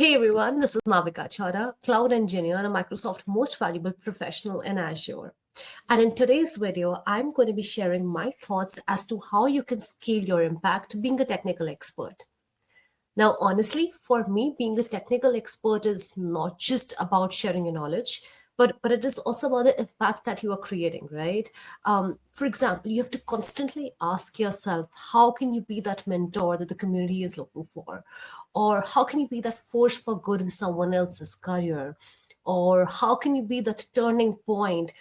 Hey everyone, this is Navika Chhauda, cloud engineer and a Microsoft most valuable professional in Azure. And in today's video, I'm going to be sharing my thoughts as to how you can scale your impact being a technical expert. Now, honestly, for me, being a technical expert is not just about sharing your knowledge, but it is also about the impact that you are creating, right? For example, you have to constantly ask yourself, how can you be that mentor that the community is looking for? Or how can you be that force for good in someone else's career? Or how can you be that turning point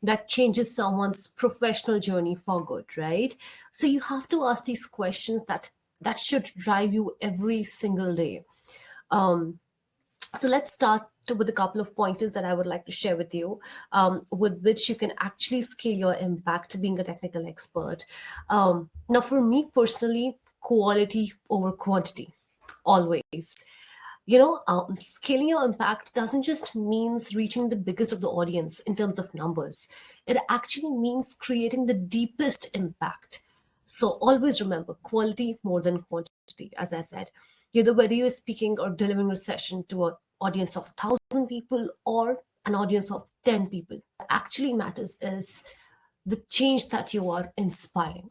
that changes someone's professional journey for good, right? So you have to ask these questions that should drive you every single day. So let's start with a couple of pointers that I would like to share with you, with which you can actually scale your impact being a technical expert. Now, for me personally, quality over quantity, always. Scaling your impact doesn't just means reaching the biggest of the audience in terms of numbers. It actually means creating the deepest impact. So always remember quality more than quantity, as I said. Whether you're speaking or delivering a session to an audience of 1,000 people or an audience of 10 people, what actually matters is the change that you are inspiring.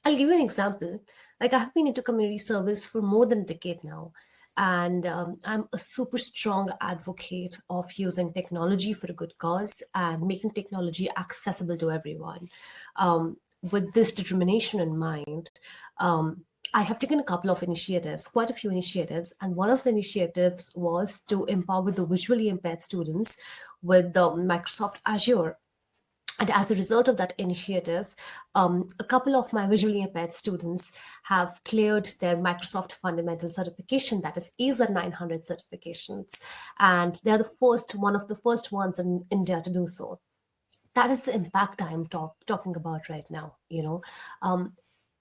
I'll give you an example. Like, I have been into community service for more than a decade now, and I'm a super strong advocate of using technology for a good cause and making technology accessible to everyone. With this determination in mind, I have taken a couple of initiatives, quite a few initiatives, and one of the initiatives was to empower the visually impaired students with the Microsoft Azure. And as a result of that initiative, a couple of my visually impaired students have cleared their Microsoft Fundamental certification, that is ASA 900 certifications. And they're one of the first ones in India to do so. That is the impact I'm talking about right now.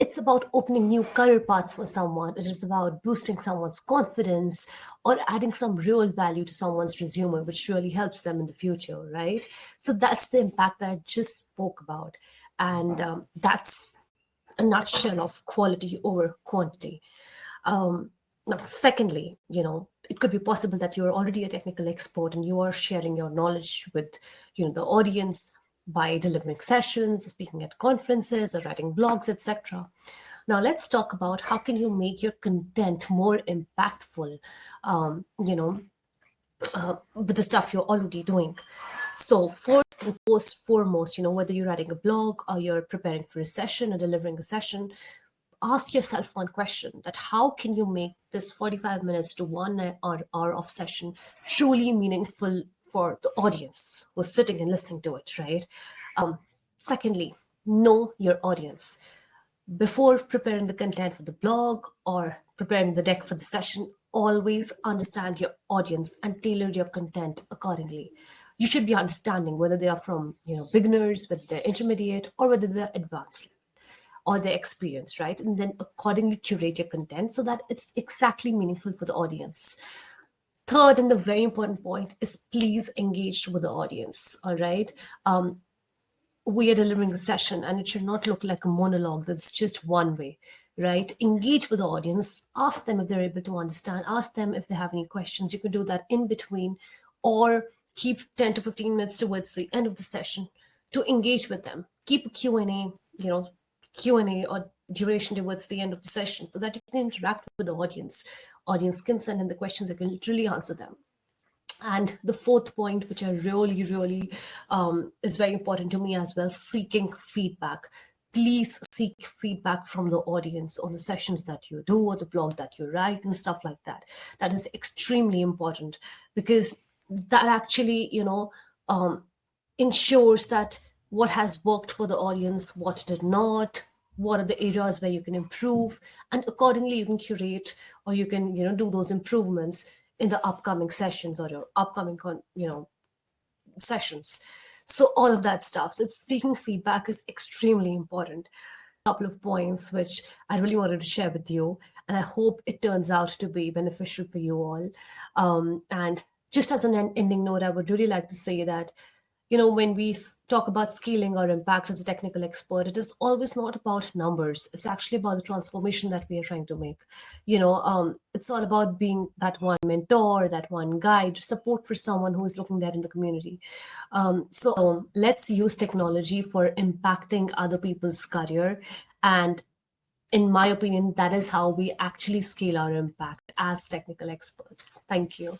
It's about opening new career paths for someone. It is about boosting someone's confidence or adding some real value to someone's resume, which really helps them in the future, right? So that's the impact that I just spoke about. And that's a nutshell of quality over quantity. Now, secondly, it could be possible that you're already a technical expert and you are sharing your knowledge with, the audience by delivering sessions, speaking at conferences, or writing blogs, etc. Now, let's talk about how can you make your content more impactful, with the stuff you're already doing. So first and foremost, whether you're writing a blog or you're preparing for a session or delivering a session, ask yourself one question: that how can you make this 45 minutes to 1 hour of session truly meaningful for the audience who's sitting and listening to it, right? Secondly, know your audience. Before preparing the content for the blog or preparing the deck for the session, always understand your audience and tailor your content accordingly. You should be understanding whether they are from, beginners, whether they're intermediate, or whether they're advanced or their experience, right? And then accordingly curate your content so that it's exactly meaningful for the audience. Third, and the very important point is please engage with the audience. All right. We are delivering a session and it should not look like a monologue that's just one way, right? Engage with the audience, ask them if they're able to understand, ask them if they have any questions. You can do that in between, or keep 10 to 15 minutes towards the end of the session to engage with them. Keep a Q&A, Q&A or duration towards the end of the session so that you can interact with the audience. Audience can send in the questions, you can literally answer them. And the fourth point, which I really is very important to me as well, seeking feedback. Please seek feedback from the audience on the sessions that you do or the blog that you write and stuff like that. That is extremely important because that actually, ensures that what has worked for the audience, what did not, what are the areas where you can improve, and accordingly you can curate or you can do those improvements in the upcoming sessions or your upcoming sessions. So all of that stuff, so it's seeking feedback is extremely important. Couple of points which I really wanted to share with you, and I hope it turns out to be beneficial for you all. And just as an ending note, I would really like to say that When we talk about scaling our impact as a technical expert, it is always not about numbers. It's actually about the transformation that we are trying to make. It's all about being that one mentor, that one guide, support for someone who is looking there in the community. So let's use technology for impacting other people's career. And in my opinion, that is how we actually scale our impact as technical experts. Thank you.